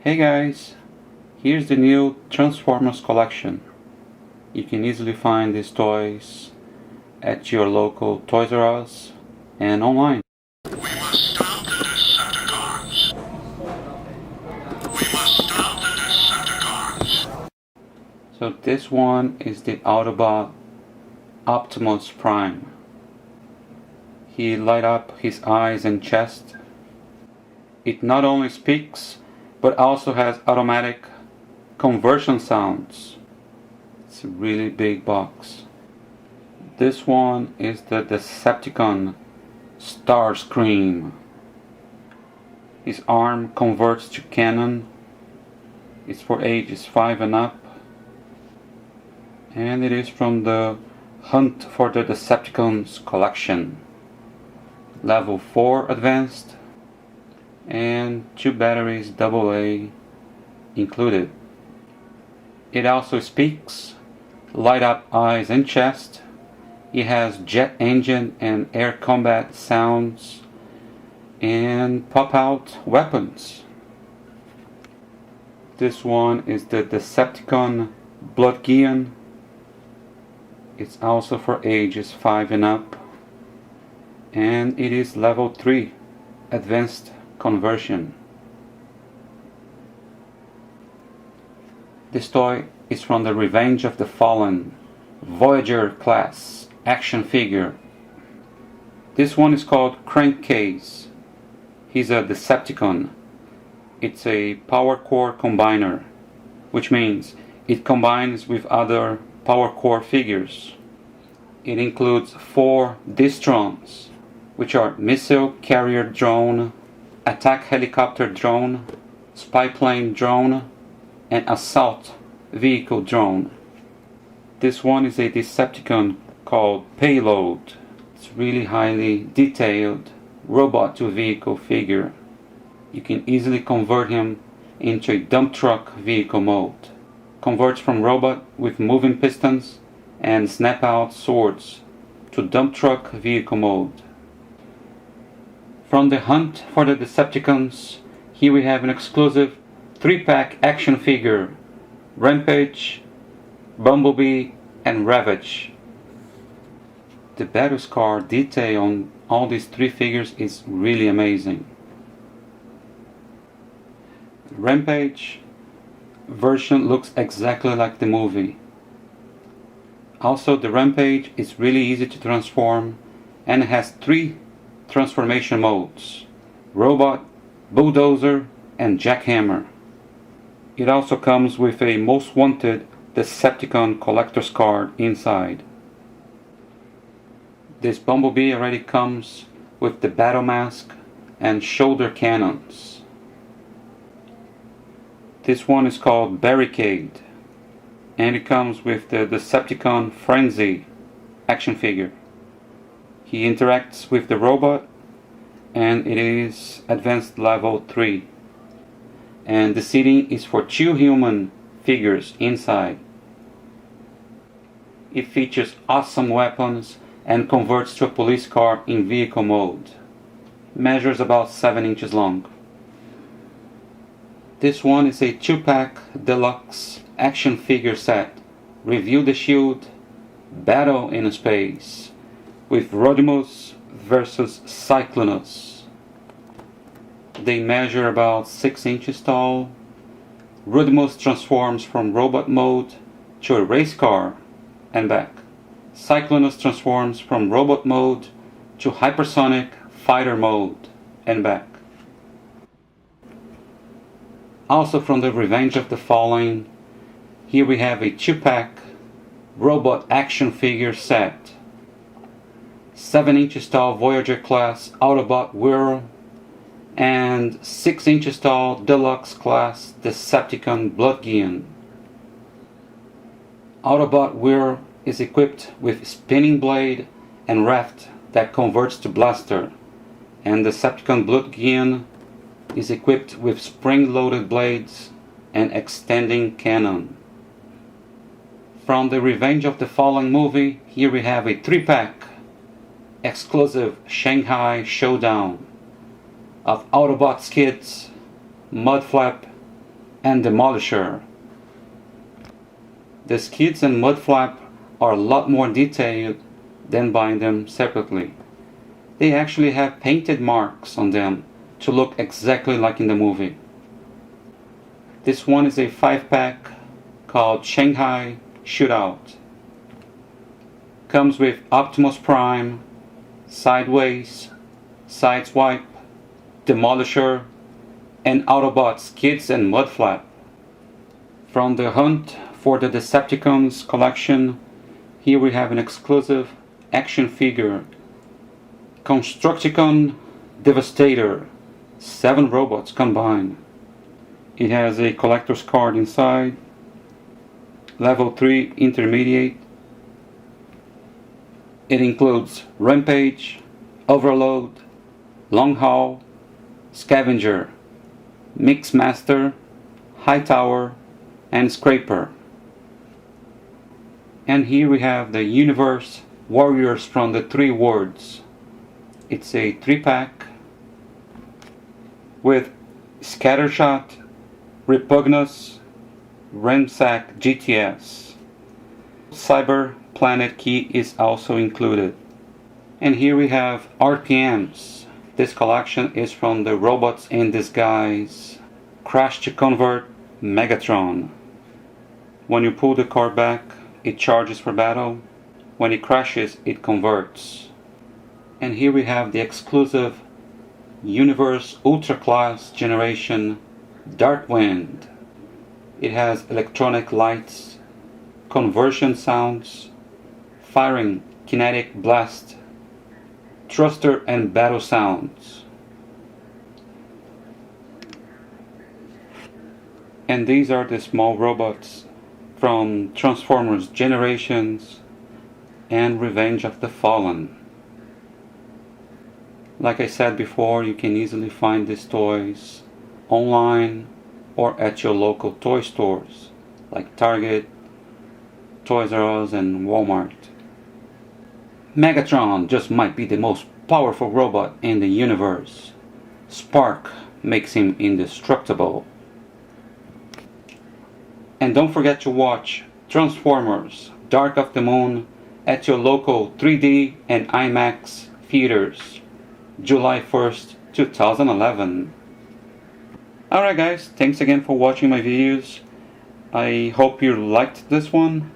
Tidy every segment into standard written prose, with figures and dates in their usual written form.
Hey guys, here's the new Transformers collection. You can easily find these toys at your local Toys R Us and online. We must stop the Decepticons. We must stop the Decepticons. So this one is the Autobot Optimus Prime. He light up his eyes and chest. It not only speaks, but also has automatic conversion sounds. It's a really big box. This one is the Decepticon Starscream. His arm converts to cannon. It's for ages 5 and up. And it is from the Hunt for the Decepticons collection. Level 4 advanced. And 2 batteries AA included. It also speaks, light up eyes and chest. It has jet engine and air combat sounds and pop out weapons. This one is the Decepticon Blucollection. It's also for ages 5 and up, and it is level 3 advanced conversion. This toy is from the Revenge of the Fallen Voyager class action figure. This one is called Crankcase. He's a Decepticon. It's a power core combiner, which means it combines with other power core figures. It includes 4 Distrons, which are missile carrier drone, attack helicopter drone, spy plane drone, and assault vehicle drone. This one is a Decepticon called Payload. It's really highly detailed robot to vehicle figure. You can easily convert him into a dump truck vehicle mode. Converts from robot with moving pistons and snap out swords to dump truck vehicle mode. From the Hunt for the Decepticons, here we have an exclusive 3-pack action figure, Rampage, Bumblebee, and Ravage. The battle scar detail on all these 3 figures is really amazing. Rampage version looks exactly like the movie. Also, the Rampage is really easy to transform and has 3 transformation modes: Robot, Bulldozer, and Jackhammer. It also comes with a Most Wanted Decepticon collector's card inside. This Bumblebee already comes with the battle mask and shoulder cannons. This one is called Barricade, and it comes with the Decepticon Frenzy action figure. He interacts with the robot, and it is advanced level 3. And the seating is for 2 human figures inside. It features awesome weapons and converts to a police car in vehicle mode. Measures about 7 inches long. This one is a 2-pack deluxe action figure set. Review the Shield, Battle in Space, with Rodimus versus Cyclonus. They measure about 6 inches tall. Rodimus transforms from robot mode to a race car and back. Cyclonus transforms from robot mode to hypersonic fighter mode and back. Also from the Revenge of the Fallen, here we have a 2-pack robot action figure set. 7 inches tall Voyager class Autobot Whirl and 6 inches tall deluxe class Decepticon Blucollection. Autobot Whirl is equipped with spinning blade and raft that converts to blaster, and Decepticon Blucollection is equipped with spring-loaded blades and extending cannon. From the Revenge of the Fallen movie, here we have a 3-pack exclusive Shanghai Showdown of Autobots kits, Mudflap, and Demolisher. The skids and mudflap are a lot more detailed than buying them separately. They actually have painted marks on them to look exactly like in the movie. This one is a 5-pack called Shanghai Shootout. Comes with Optimus Prime, Sideways, Sideswipe, Demolisher, and Autobots skids and mudflap. From the Hunt for the Decepticons collection, here we have an exclusive action figure, Constructicon Devastator, 7 robots combined. It has a collector's card inside, level 3 intermediate. It includes Rampage, Overload, Long Haul, Scavenger, Mixmaster, Hightower, and Scraper. And here we have the Universe Warriors from the 3 Worlds. It's a 3-pack with Scattershot, Repugnus, Ransack GTS. Cyber Planet Key is also included. And here we have RPMs. This collection is from the Robots in Disguise Crash to Convert Megatron. When you pull the card back, it charges for battle. When it crashes, it converts. And here we have the exclusive Universe Ultra Class Generation Darkwind. It has electronic lights, conversion sounds, firing kinetic blast, thruster and battle sounds. And these are the small robots from Transformers Generations and Revenge of the Fallen. Like I said before, you can easily find these toys online or at your local toy stores like Target, Toys R Us, and Walmart. Megatron just might be the most powerful robot in the universe. Spark makes him indestructible. And don't forget to watch Transformers Dark of the Moon at your local 3D and IMAX theaters, July 1st, 2011. Alright guys, thanks again for watching my videos. I hope you liked this one,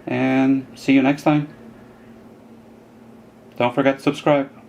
and see you next time. Don't forget to subscribe.